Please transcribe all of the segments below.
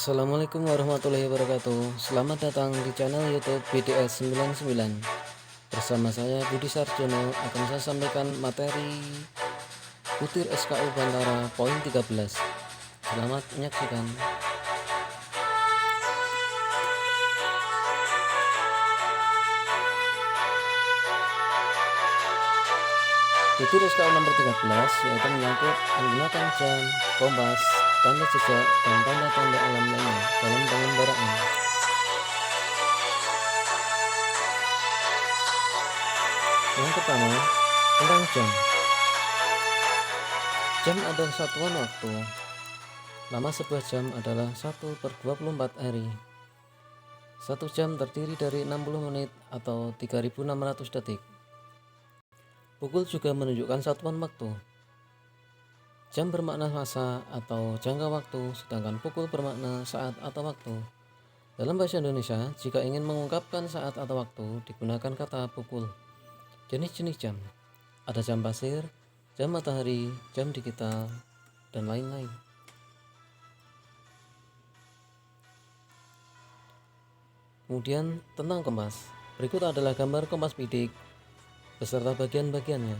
Assalamualaikum warahmatullahi wabarakatuh. Selamat datang di channel YouTube BDS 99. Bersama saya Budi Sarjono akan saya sampaikan materi butir SKU Bantara poin 13. Selamat menyaksikan. Butir SKU nomor 13 yaitu menyangkut menggunakan jam, kompas, tanda jejak, dan tanda-tanda alam lainnya dalam pengembaraan. Yang pertama, tentang jam. Jam adalah satuan waktu. Nama sebuah jam adalah 1/24 hari. 1 jam terdiri dari 60 menit atau 3600 detik. Pukul juga menunjukkan satuan waktu. Jam bermakna masa atau jangka waktu, sedangkan pukul bermakna saat atau waktu. Dalam bahasa Indonesia, jika ingin mengungkapkan saat atau waktu, digunakan kata pukul. Jenis-jenis jam. Ada jam pasir, jam matahari, jam digital, dan lain-lain. Kemudian tentang kompas. Berikut adalah gambar kompas bidik beserta bagian-bagiannya.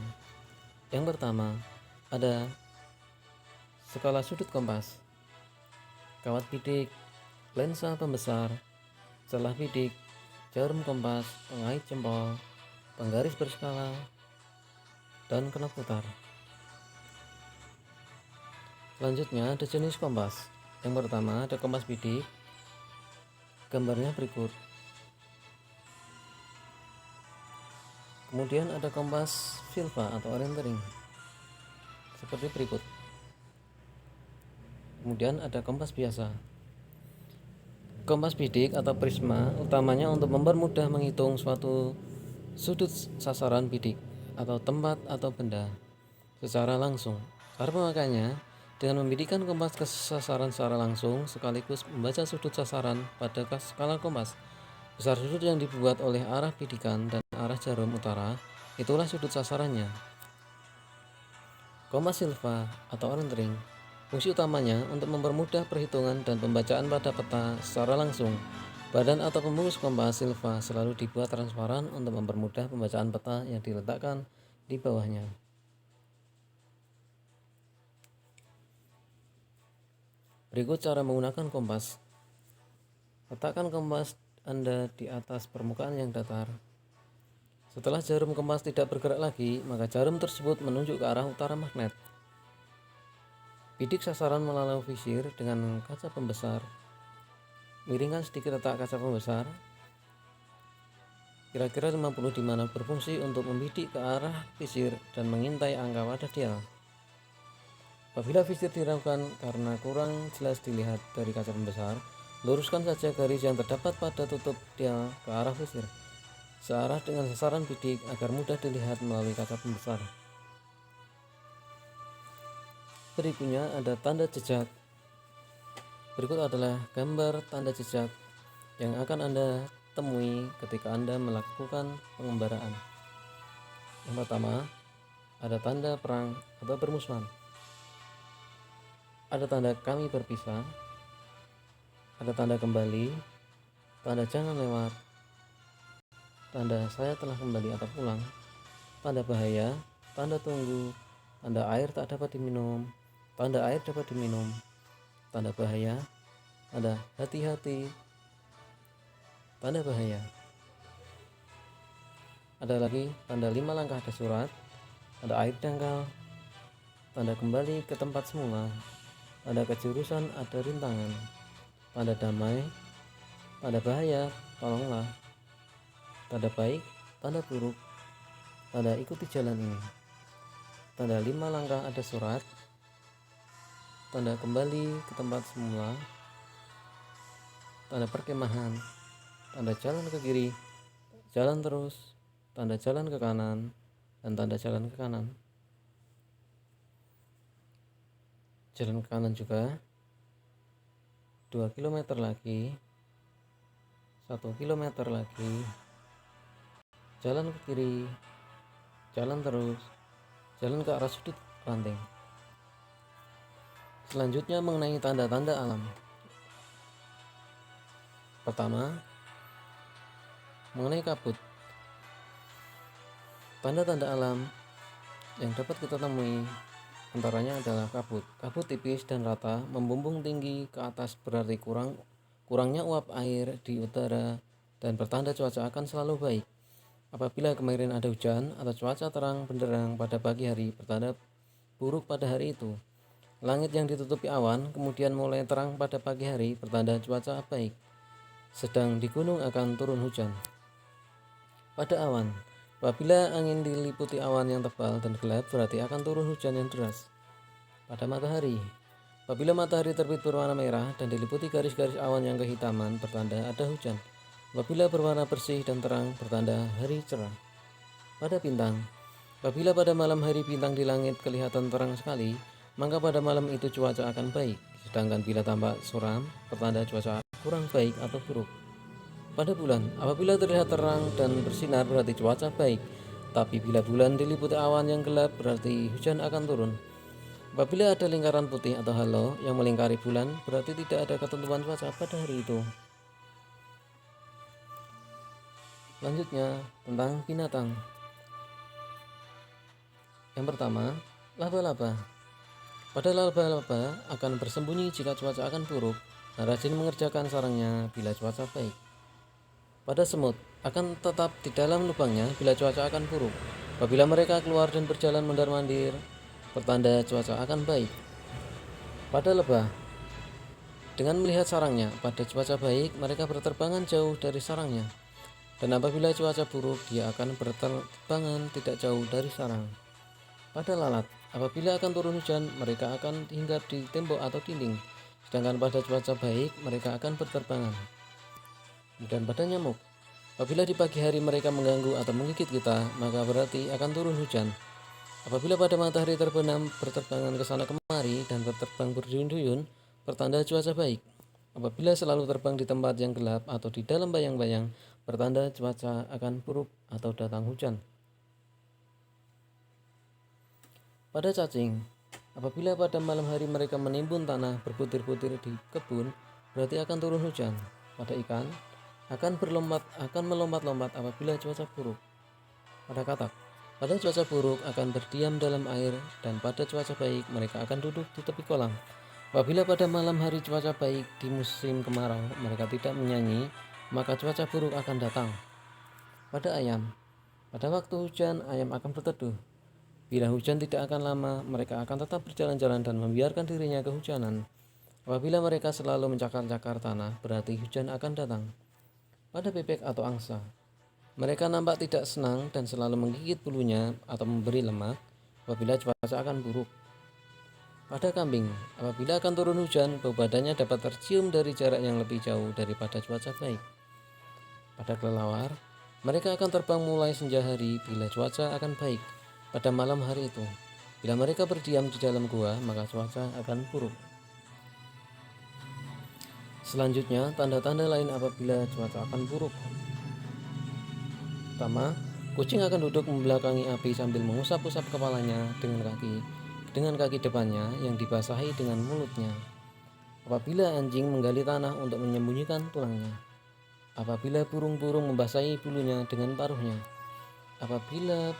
Yang pertama, ada skala sudut kompas, kawat bidik, lensa pembesar, celah bidik, jarum kompas, pengait jempol, penggaris berskala, dan knop putar. Selanjutnya ada jenis kompas. Yang pertama ada kompas bidik. Gambarnya berikut. Kemudian ada kompas silva atau orientering seperti berikut. Kemudian ada kompas biasa. Kompas bidik atau prisma utamanya untuk mempermudah menghitung suatu sudut sasaran bidik atau tempat atau benda secara langsung. Cara pemakaiannya dengan membidikkan kompas ke sasaran secara langsung sekaligus membaca sudut sasaran pada skala kompas. Besar sudut yang dibuat oleh arah bidikan dan arah jarum utara, itulah sudut sasarannya. Kompas silva atau orientering fungsi utamanya untuk mempermudah perhitungan dan pembacaan pada peta secara langsung. Badan atau pembungkus kompas silva selalu dibuat transparan untuk mempermudah pembacaan peta yang diletakkan di bawahnya. Berikut cara menggunakan kompas. Letakkan kompas Anda di atas permukaan yang datar. Setelah jarum kompas tidak bergerak lagi, maka jarum tersebut menunjuk ke arah utara magnet. Bidik sasaran melalui visir dengan kaca pembesar. Miringkan sedikit letak kaca pembesar kira-kira 50 di mana berfungsi untuk membidik ke arah visir dan mengintai angka pada dial. Apabila visir diragukan karena kurang jelas dilihat dari kaca pembesar, luruskan saja garis yang terdapat pada tutup dial ke arah visir, searah dengan sasaran bidik agar mudah dilihat melalui kaca pembesar. Berikutnya ada tanda jejak. Berikut adalah gambar tanda jejak yang akan Anda temui ketika Anda melakukan pengembaraan. Yang pertama, ada tanda perang atau bermusuhan. Ada tanda kami berpisah, ada tanda kembali, tanda jangan lewat, tanda saya telah kembali atau pulang, tanda bahaya, tanda tunggu, tanda air tak dapat diminum, tanda air dapat diminum, tanda bahaya, tanda hati-hati, tanda bahaya. Ada lagi tanda 5 langkah ada surat, tanda air dangkal, tanda kembali ke tempat semula, tanda kejurusan ada rintangan, tanda damai, tanda bahaya, tolonglah, tanda baik, tanda buruk, tanda ikuti jalan ini, tanda 5 langkah ada surat, tanda kembali ke tempat semula, tanda perkemahan, tanda jalan ke kiri, jalan terus, tanda jalan ke kanan, dan tanda jalan ke kanan. Jalan ke kanan juga 2 km lagi, 1 km lagi, jalan ke kiri, jalan terus, jalan ke arah sudut ranting. Selanjutnya mengenai tanda-tanda alam. Pertama, mengenai kabut. Tanda-tanda alam yang dapat kita temui antaranya adalah kabut. Kabut tipis dan rata membumbung tinggi ke atas berarti kurangnya uap air di udara dan pertanda cuaca akan selalu baik. Apabila kemarin ada hujan atau cuaca terang benderang pada pagi hari, pertanda buruk pada hari itu. Langit yang ditutupi awan kemudian mulai terang pada pagi hari, pertanda cuaca baik. Sedang di gunung akan turun hujan. Pada awan, apabila angin diliputi awan yang tebal dan gelap, berarti akan turun hujan yang deras. Pada matahari, apabila matahari terbit berwarna merah dan diliputi garis-garis awan yang kehitaman, pertanda ada hujan. Apabila berwarna bersih dan terang, pertanda hari cerah. Pada bintang, apabila pada malam hari bintang di langit kelihatan terang sekali, maka pada malam itu cuaca akan baik. Sedangkan bila tampak suram, pertanda cuaca kurang baik atau buruk. Pada bulan, apabila terlihat terang dan bersinar berarti cuaca baik. Tapi bila bulan diliputi awan yang gelap berarti hujan akan turun. Apabila ada lingkaran putih atau halo yang melingkari bulan berarti tidak ada ketentuan cuaca pada hari itu. Selanjutnya tentang binatang. Yang pertama, laba-laba. Pada laba-laba akan bersembunyi jika cuaca akan buruk dan rajin mengerjakan sarangnya bila cuaca baik. Pada semut akan tetap di dalam lubangnya bila cuaca akan buruk. Apabila mereka keluar dan berjalan mondar-mandir, pertanda cuaca akan baik. Pada lebah, dengan melihat sarangnya pada cuaca baik, mereka berterbangan jauh dari sarangnya. Dan apabila cuaca buruk, dia akan berterbangan tidak jauh dari sarang. Pada lalat, apabila akan turun hujan, mereka akan hinggap di tembok atau dinding. Sedangkan pada cuaca baik, mereka akan berterbangan. Dan pada nyamuk, apabila di pagi hari mereka mengganggu atau menggigit kita, maka berarti akan turun hujan. Apabila pada matahari terbenam berterbangan ke sana kemari dan berterbang berduyun-duyun, pertanda cuaca baik. Apabila selalu terbang di tempat yang gelap atau di dalam bayang-bayang, pertanda cuaca akan buruk atau datang hujan. Pada cacing, apabila pada malam hari mereka menimbun tanah berbutir-butir di kebun, berarti akan turun hujan. Pada ikan, akan melompat-lompat apabila cuaca buruk. Pada katak, pada cuaca buruk akan berdiam dalam air dan pada cuaca baik mereka akan duduk di tepi kolam. Apabila pada malam hari cuaca baik di musim kemarau mereka tidak menyanyi, maka cuaca buruk akan datang. Pada ayam, pada waktu hujan ayam akan berteduh. Bila hujan tidak akan lama, mereka akan tetap berjalan-jalan dan membiarkan dirinya kehujanan. Apabila mereka selalu mencakar-cakar tanah, berarti hujan akan datang. Pada bebek atau angsa, mereka nampak tidak senang dan selalu menggigit bulunya atau memberi lemak apabila cuaca akan buruk. Pada kambing, apabila akan turun hujan, bau badannya dapat tercium dari jarak yang lebih jauh daripada cuaca baik. Pada kelelawar, mereka akan terbang mulai senja hari bila cuaca akan baik pada malam hari itu. Bila mereka berdiam di dalam gua, maka cuaca akan buruk. Selanjutnya, tanda-tanda lain apabila cuaca akan buruk. Pertama, kucing akan duduk membelakangi api sambil mengusap-usap kepalanya dengan kaki depannya yang dibasahi dengan mulutnya. Apabila anjing menggali tanah untuk menyembunyikan tulangnya. Apabila burung-burung membasahi bulunya dengan paruhnya. Apabila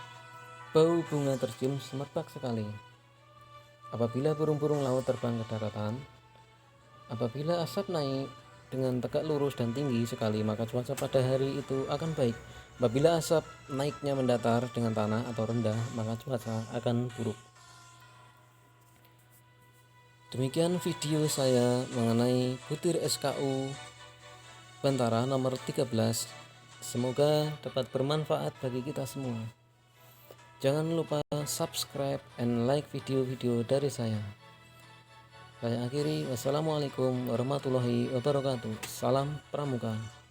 bau bunga tercium semerbak sekali. Apabila burung-burung laut terbang ke daratan. Apabila asap naik dengan tegak lurus dan tinggi sekali, maka cuaca pada hari itu akan baik. Apabila asap naiknya mendatar dengan tanah atau rendah, maka cuaca akan buruk. Demikian video saya mengenai butir SKU Bantara nomor 13. Semoga dapat bermanfaat bagi kita semua. Jangan lupa subscribe and like video-video dari saya. Saya akhiri, wassalamualaikum warahmatullahi wabarakatuh. Salam Pramuka.